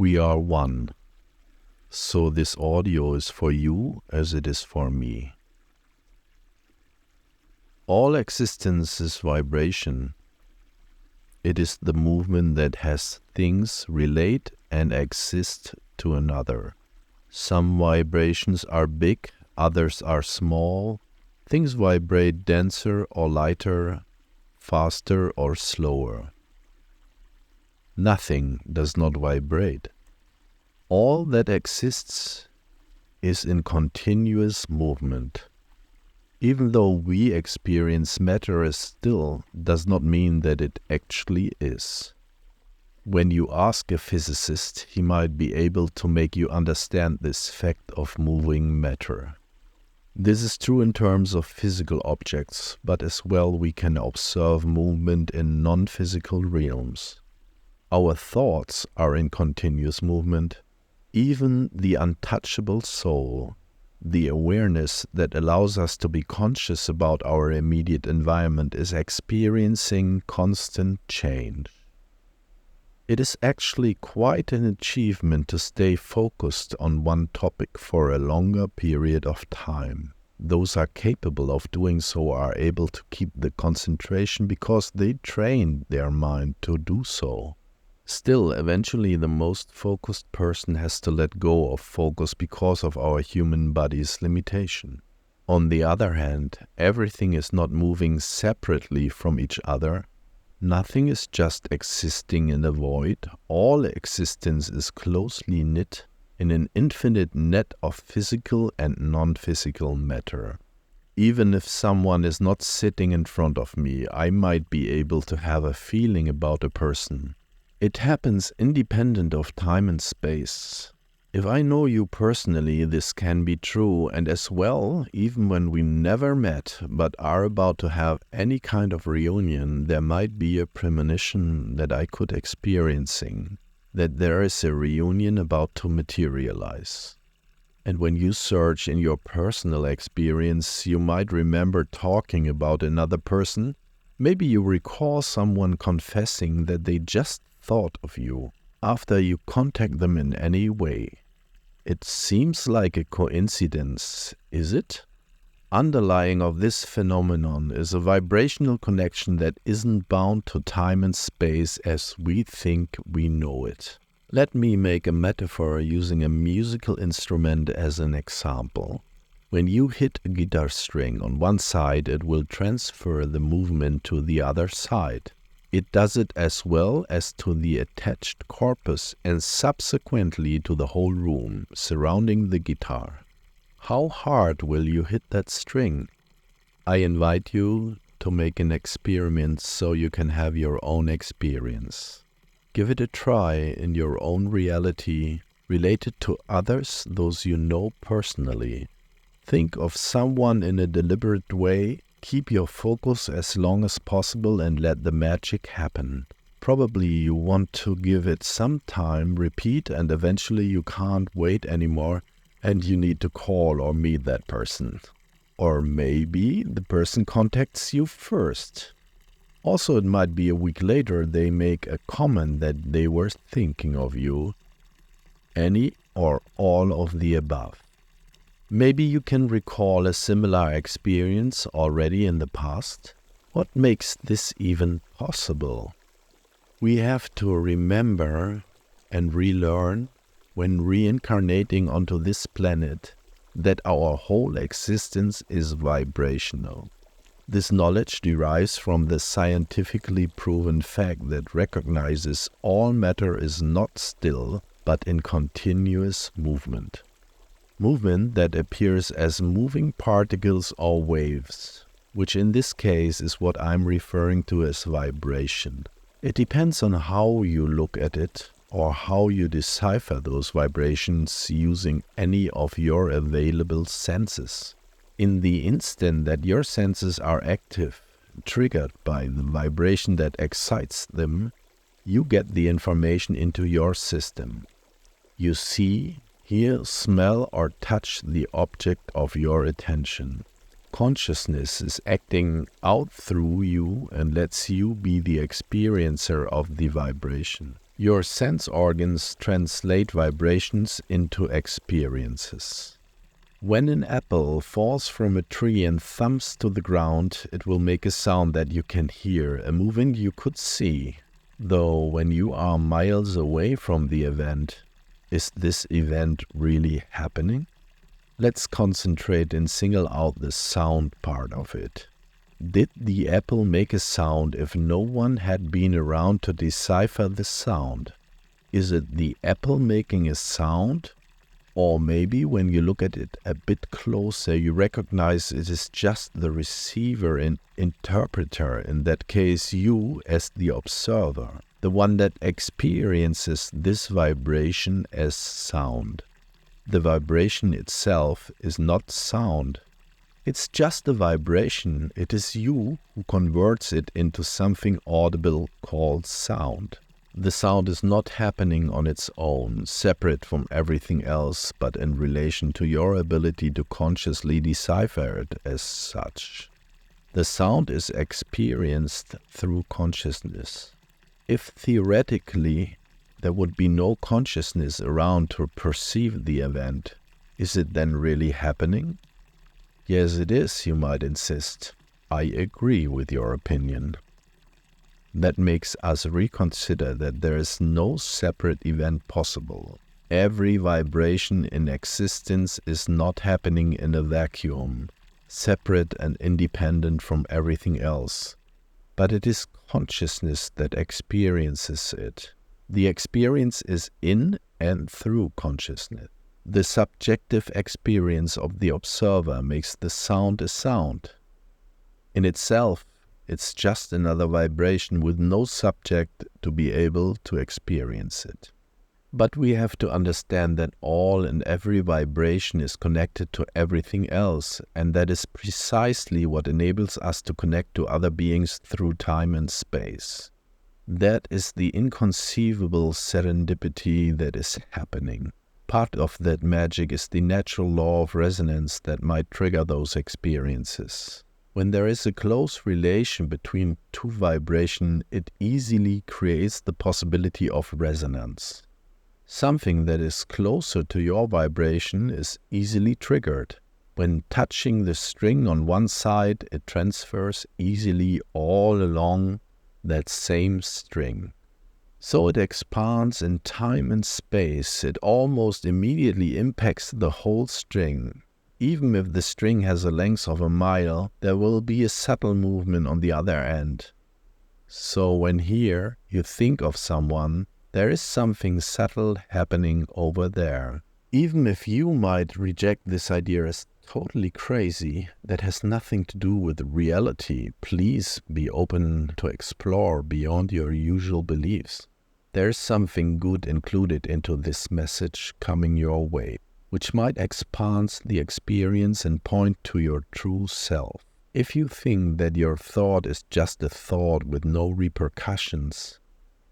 We are one. So this audio is for you as it is for me. All existence is vibration. It is the movement that has things relate and exist to another. Some vibrations are big, others are small. Things vibrate denser or lighter, faster or slower. Nothing does not vibrate. All that exists is in continuous movement. Even though we experience matter as still, does not mean that it actually is. When you ask a physicist, he might be able to make you understand this fact of moving matter. This is true in terms of physical objects, but as well we can observe movement in non-physical realms. Our thoughts are in continuous movement. Even the untouchable soul, the awareness that allows us to be conscious about our immediate environment, is experiencing constant change. It is actually quite an achievement to stay focused on one topic for a longer period of time. Those are capable of doing so are able to keep the concentration because they trained their mind to do so. Still, eventually the most focused person has to let go of focus because of our human body's limitation. On the other hand, everything is not moving separately from each other. Nothing is just existing in the void. All existence is closely knit in an infinite net of physical and non-physical matter. Even if someone is not sitting in front of me, I might be able to have a feeling about a person. It happens independent of time and space. If I know you personally, this can be true, and as well, even when we never met but are about to have any kind of reunion, there might be a premonition that I could experiencing, that there is a reunion about to materialize. And when you search in your personal experience, you might remember talking about another person. Maybe you recall someone confessing that they just thought of you after you contact them in any way. It seems like a coincidence, is it? Underlying of this phenomenon is a vibrational connection that isn't bound to time and space as we think we know it. Let me make a metaphor using a musical instrument as an example. When you hit a guitar string on one side, it will transfer the movement to the other side. It does it as well as to the attached corpus and subsequently to the whole room surrounding the guitar. How hard will you hit that string? I invite you to make an experiment so you can have your own experience. Give it a try in your own reality, related to others, those you know personally. Think of someone in a deliberate way. Keep your focus as long as possible and let the magic happen. Probably you want to give it some time, repeat, and eventually you can't wait anymore and you need to call or meet that person. Or maybe the person contacts you first. Also, it might be a week later they make a comment that they were thinking of you. Any or all of the above. Maybe you can recall a similar experience already in the past. What makes this even possible? We have to remember and relearn when reincarnating onto this planet that our whole existence is vibrational. This knowledge derives from the scientifically proven fact that recognizes all matter is not still but in continuous movement. Movement that appears as moving particles or waves, which in this case is what I'm referring to as vibration. It depends on how you look at it or how you decipher those vibrations using any of your available senses. In the instant that your senses are active, triggered by the vibration that excites them, you get the information into your system. You see, hear, smell, or touch the object of your attention. Consciousness is acting out through you and lets you be the experiencer of the vibration. Your sense organs translate vibrations into experiences. When an apple falls from a tree and thumps to the ground, it will make a sound that you can hear, a movement you could see. Though when you are miles away from the event, is this event really happening? Let's concentrate and single out the sound part of it. Did the apple make a sound if no one had been around to decipher the sound? Is it the apple making a sound? Or maybe when you look at it a bit closer, you recognize it is just the receiver and interpreter, in that case you as the observer, the one that experiences this vibration as sound. The vibration itself is not sound. It's just a vibration. It is you who converts it into something audible called sound. The sound is not happening on its own, separate from everything else, but in relation to your ability to consciously decipher it as such. The sound is experienced through consciousness. If theoretically there would be no consciousness around to perceive the event, is it then really happening? Yes, it is, you might insist. I agree with your opinion. That makes us reconsider that there is no separate event possible. Every vibration in existence is not happening in a vacuum, separate and independent from everything else. But it is consciousness that experiences it. The experience is in and through consciousness. The subjective experience of the observer makes the sound a sound. In itself, it's just another vibration with no subject to be able to experience it. But we have to understand that all and every vibration is connected to everything else, and that is precisely what enables us to connect to other beings through time and space. That is the inconceivable serendipity that is happening. Part of that magic is the natural law of resonance that might trigger those experiences. When there is a close relation between two vibrations, it easily creates the possibility of resonance. Something that is closer to your vibration is easily triggered. When touching the string on one side, it transfers easily all along that same string. So it expands in time and space. It almost immediately impacts the whole string. Even if the string has a length of a mile, there will be a subtle movement on the other end. So when here you think of someone, there is something subtle happening over there. Even if you might reject this idea as totally crazy, that has nothing to do with reality. Please be open to explore beyond your usual beliefs. There is something good included into this message coming your way, which might expand the experience and point to your true self. If you think that your thought is just a thought with no repercussions,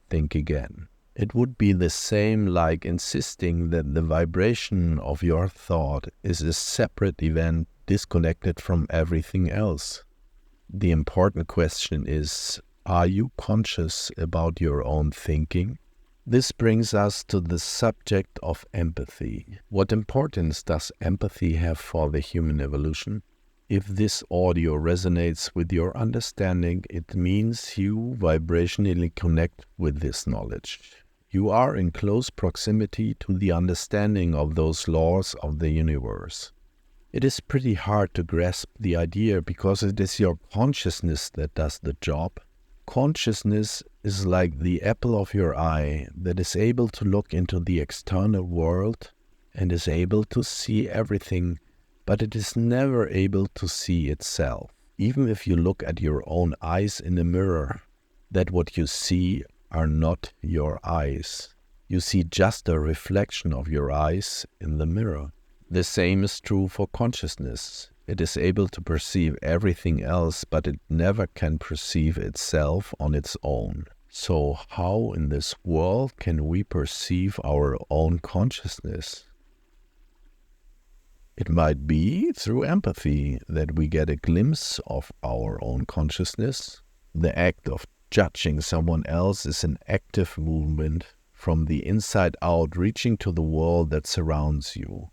think again. It would be the same like insisting that the vibration of your thought is a separate event disconnected from everything else. The important question is, are you conscious about your own thinking? This brings us to the subject of empathy. What importance does empathy have for the human evolution? If this audio resonates with your understanding, it means you vibrationally connect with this knowledge. You are in close proximity to the understanding of those laws of the universe. It is pretty hard to grasp the idea because it is your consciousness that does the job. Consciousness is like the apple of your eye that is able to look into the external world and is able to see everything, but it is never able to see itself. Even if you look at your own eyes in a mirror, that what you see are not your eyes. You see just a reflection of your eyes in the mirror. The same is true for consciousness. It is able to perceive everything else, but it never can perceive itself on its own. So how in this world can we perceive our own consciousness? It might be through empathy that we get a glimpse of our own consciousness. The act of judging someone else is an active movement from the inside out, reaching to the world that surrounds you.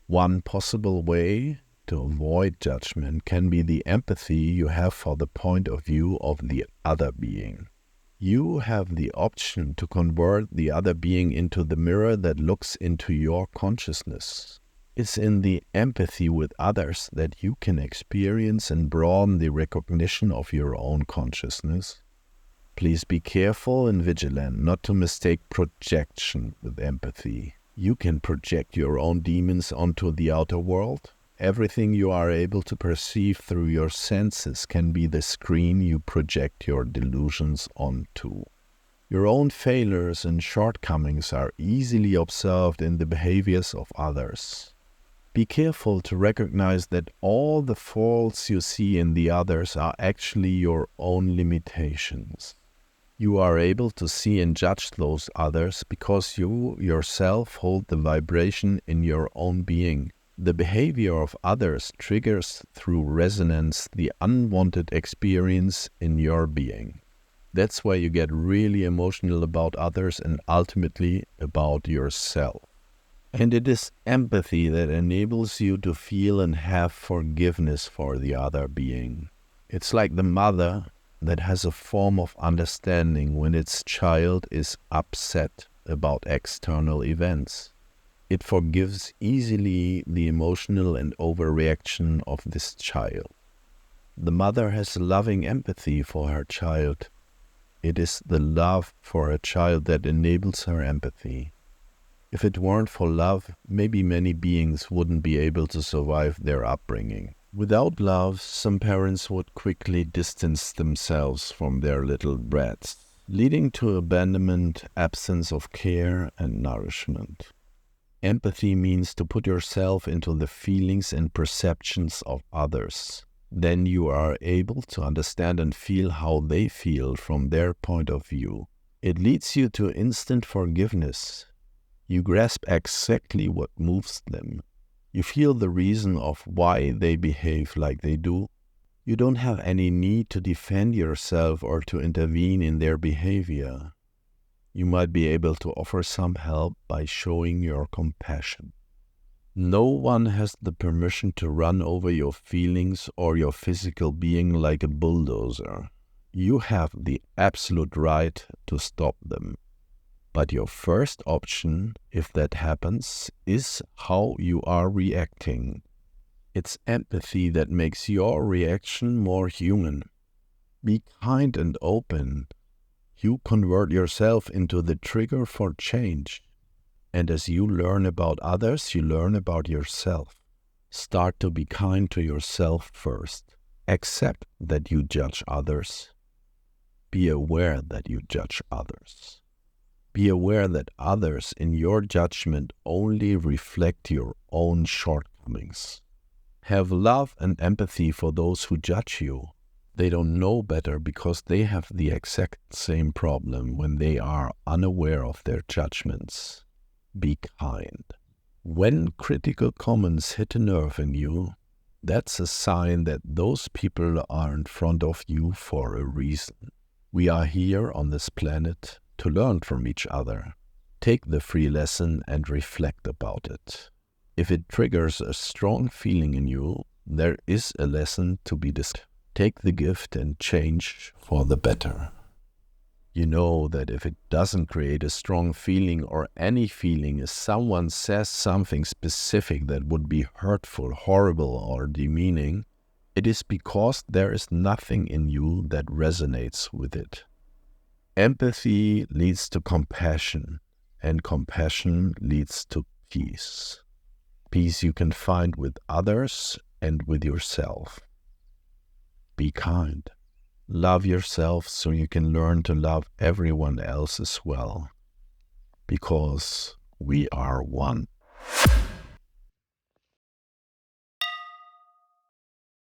One possible way to avoid judgment can be the empathy you have for the point of view of the other being. You have the option to convert the other being into the mirror that looks into your consciousness. It's in the empathy with others that you can experience and broaden the recognition of your own consciousness. Please be careful and vigilant not to mistake projection with empathy. You can project your own demons onto the outer world. Everything you are able to perceive through your senses can be the screen you project your delusions onto. Your own failures and shortcomings are easily observed in the behaviors of others. Be careful to recognize that all the faults you see in the others are actually your own limitations. You are able to see and judge those others because you yourself hold the vibration in your own being. The behavior of others triggers through resonance the unwanted experience in your being. That's why you get really emotional about others and ultimately about yourself. And it is empathy that enables you to feel and have forgiveness for the other being. It's like the mother that has a form of understanding when its child is upset about external events. It forgives easily the emotional and overreaction of this child. The mother has loving empathy for her child. It is the love for her child that enables her empathy. If it weren't for love, maybe many beings wouldn't be able to survive their upbringing. Without love, some parents would quickly distance themselves from their little brats, leading to abandonment, absence of care and nourishment. Empathy means to put yourself into the feelings and perceptions of others. Then you are able to understand and feel how they feel from their point of view. It leads you to instant forgiveness. You grasp exactly what moves them. You feel the reason of why they behave like they do. You don't have any need to defend yourself or to intervene in their behavior. You might be able to offer some help by showing your compassion. No one has the permission to run over your feelings or your physical being like a bulldozer. You have the absolute right to stop them. But your first option, if that happens, is how you are reacting. It's empathy that makes your reaction more human. Be kind and open. You convert yourself into the trigger for change. And as you learn about others, you learn about yourself. Start to be kind to yourself first. Accept that you judge others. Be aware that you judge others. Be aware that others in your judgment only reflect your own shortcomings. Have love and empathy for those who judge you. They don't know better because they have the exact same problem when they are unaware of their judgments. Be kind. When critical comments hit a nerve in you, that's a sign that those people are in front of you for a reason. We are here on this planet to learn from each other. Take the free lesson and reflect about it. If it triggers a strong feeling in you, there is a lesson to be discovered. Take the gift and change for the better. You know that if it doesn't create a strong feeling or any feeling, if someone says something specific that would be hurtful, horrible, or demeaning, it is because there is nothing in you that resonates with it. Empathy leads to compassion, and compassion leads to peace. Peace you can find with others and with yourself. Be kind. Love yourself so you can learn to love everyone else as well. Because we are one.